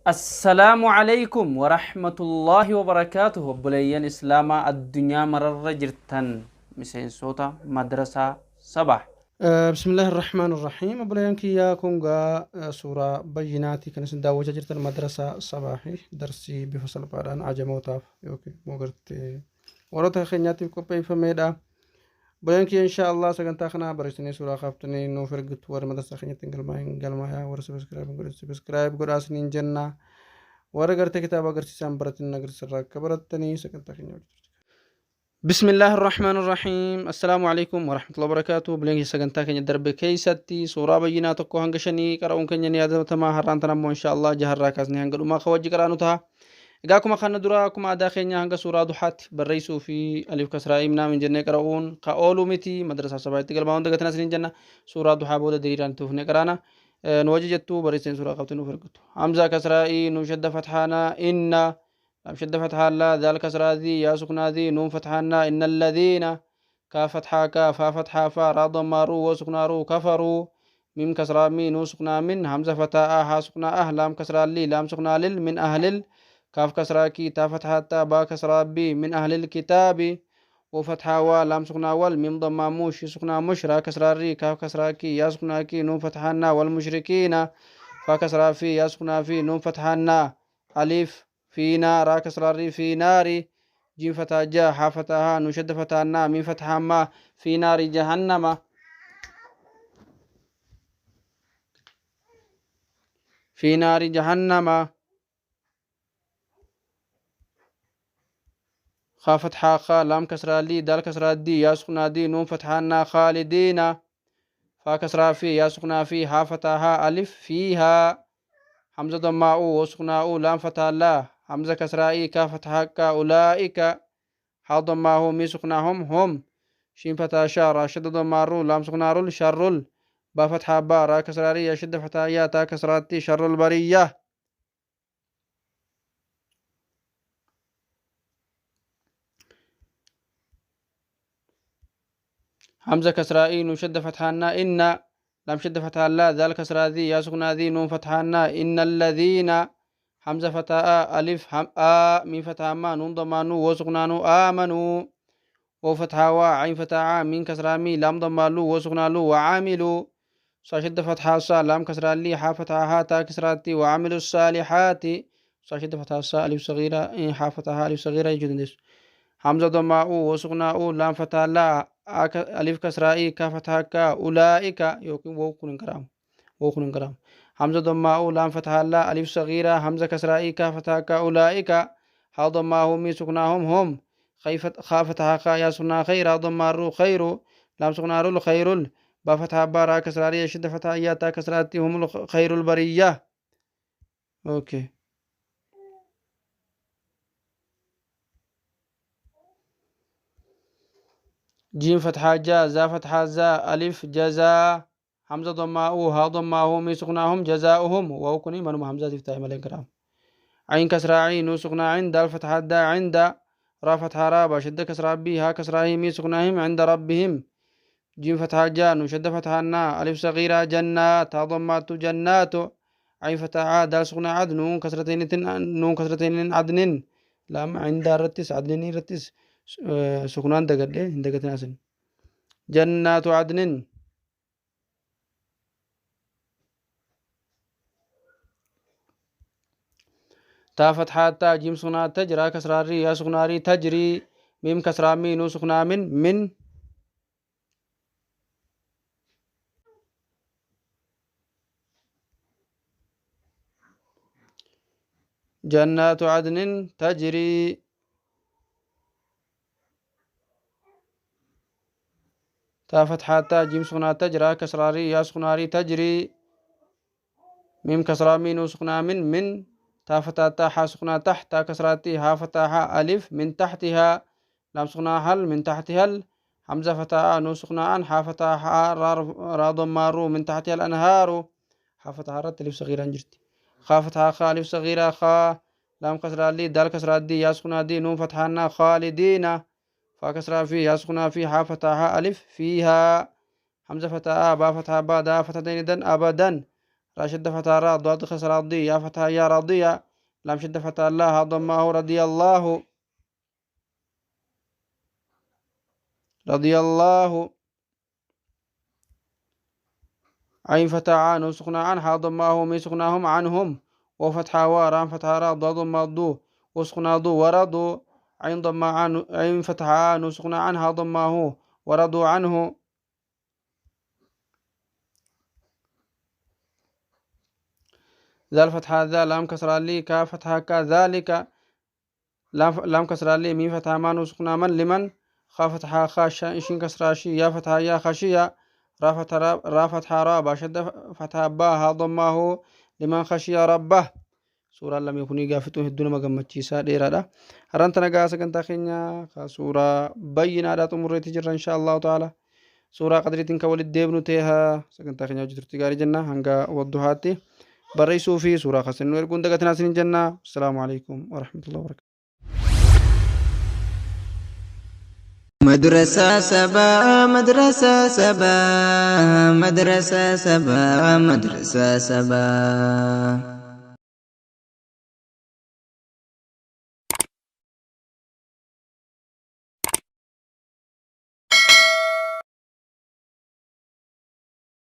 السلام عليكم ورحمة الله وبركاته بليان إسلاما الدنيا مرر جرتن مسين صوتا مدرسة صباح. بسم الله الرحمن الرحيم أبريانك يا كونغا سورة بيناتي كان سنداوة جرت المدرسة صباحي درسي بفصل باران عجموتاف يوكي موغرت ورطة خينياتي كوبي فميدا بريانك إن شاء الله سكنتاخنا برسني سورة خافتني نو فرقت ور مدرسة خينياتي قلما ور سبسكرايب قد أسنين جنة ورقرت كتابة قرسي سامبرتين نقرس الراك برتني سكنتاخنا بسم الله الرحمن الرحيم السلام عليكم ورحمة الله وبركاته بلين سجنتا كن درب كيستي سورة بينا تكو هنگشني كراون كن يني تما هران تنمو إن شاء الله جهر راكزني هنگل ما خوج كرانو تها إجاكم خان دراكم أداخلنا هنگ سورة ضحات بالرئيس في ألف كسرة إمنا من جنة كراون كأولو متي مدرسة سبعة تقل ما عندك تناسين جنة سورة ضحى بود ديران توفنا كرانا نواجه جتو بريسين سورة قبتنو فرقتو حمزة كسرة نشد فتحانا إن لام شد فتحة لا ذال كسرة ذي يا سكنا ذي نون فتحنا إن الذين كا فتحة كا فا فتحة فا را ضمارو وسكنا رو كفروا ميم كسرة مي نون سكنا من همزة فتاة ها سكنا لام كسرة لي لام سكنا لل من أهل كاف كسرة كي تا فتحة تا با كسرة بي من أهل الكتاب وفتحة و لام سكنا وال ميم ضماموش سكنا مش را كسرة ري كاف كسرة كي يا سكنا كي نون فتحنا والمشركين فا كسرة في يا سكنا في نون فتحنا ألف فينا را كسرة ري في ناري جيم فتح جا ها فتحها نشد فتحنا ميم فتحها ما في نار جهنم في نار جهنم خا فتحة خا لام كسرة لي دال كسرة دي يا سكنا دي نون فتحنا خالدين فا كسرة في يا سكنا في ها فتحها ألف فيها حمزة ضماء وسكنا لام فتح لا حمزة كسرة إي كا فتحها كا أولئك ها ضماه مي سكناهم هم شين فتح شا را شد ضمارو لام سكنارو شر با فتحة با را كسرة ري شد فتحة يا تا كسرة شر البرية حمزة كسرة إي نشد فتحنا إن لام شد فتحة لا ذال كسرة ذي يا سكنا ذي نون فتحنا إن الذين حمزة فتحة ألف ميم فتحة ما نون ضمانو وسكنانو آمنوا وفتحة وعين فتحة من كسرة مي لام ضمالو وسكنالو وعاملوا صاشد فتحة صا لام كسرة لي حا فتحة ها تا كسرة تي وعملوا الصالحات صاشد فتحة صا ألف صغيرة حا فتحة ألف صغيرة يجوز حمزة ضماء وسكناء لام فتحة لا ألف كسرة إي كا فتحة كا أولئك يوكي وكن كرام وكن كرام حمزة ضماء لام فتحة لا ألف صغيرة حمزة كسرة إي كا فتحة كا أولئك ها ضماه مي سكناهم هم خا فتحة خا يا سكنا خير ضمارو خير لام سكنارو الخير با فتحة بارا كسرة ري شد فتحة يا تا كسرة هم خير البرية اوكي جيم فتحة جا زا فتحة زا ألف جزاء حمزة ضماء ها ضماه مي سكناهم جزاؤهم وكني منهم حمزة تفتح ملين كرام عين كسرة عين سكنا عند الفتحة دا عند را فتحة را بشد كسرة بي ها كسرة مي سكناهم عند ربهم جيم فتحة جا نشد فتحة نا ألف صغيرة جنات ها ضمات جنات عين فتحة دال سكنا عد نون كسرتين عدن لام عند رتس عدن رتس سكنان دقل دقت ناسن جنات عدن تا فتحة تا جيم سكنا تجرى كسرة ري يا سكنا ري تجري ميم كسرة مي نو سكنا من جنات عدن تجري تا فتحة تا جيم سكنا تجرى كسرة ري يا سكنا ري تجري ميم كسرة مي نو سكنا من تا فتحة تا ها سكنا تحت تا كسرة تي ها فتحة ألف من تحتها لام سكنا هل من تحتها حمزة فتحة نو سكنا أن ها فتحة را ضمارو من تحتها الأنهار ها فتحة رت ألف صغيرة جرتي خا فتحة خا ألف صغيرة خا لام كسرة لي دال كسرة دي يا سكنا دي نون فتحنا خالدين فا كسرة في يا سكنا في ها فتحة ألف فيها حمزة فتحة با فتحة با دا فتحتين دن أبدا را شد فتح را ضاد خسر الضي يا فتح يا راضية لام شد فتح الله ضمه رضي الله رضي الله عين فتح عن وسقنا عنها ضمه مي سقناهم عنهم وفتح وارام فتح را ضاد ضو وسقنا ضو ورضوا عين ضم عن عين فتح عن وسقنا عنها ضمه ورضوا عنه ذا الفتحة ذا لام كسر لي كا فتحة كذلك لام كسر لي مي فتحة ما نسقنا من لمن خا فتحة خاشة إشين كسر شي يا فتحة يا خشية را فتحة را باشد فتحة باها ضمه لمن خشي ربه سورة لم يكن يقافتون الدون مقامتشي ساديرا هرانتنا قاسا كنتا خينيا سورة بينا دا تمريت جرا إن شاء الله تعالى سورة قدرتين كوالد ديبنو تيها سكنتا خينيا جترتي غاري جنة هنگا ودوهاتي بريسو في سورة خسن ويرقون دقتنا سنين جنة السلام عليكم ورحمة الله وبركاته مدرسة سبا مدرسة سبا مدرسة سبا مدرسة سبا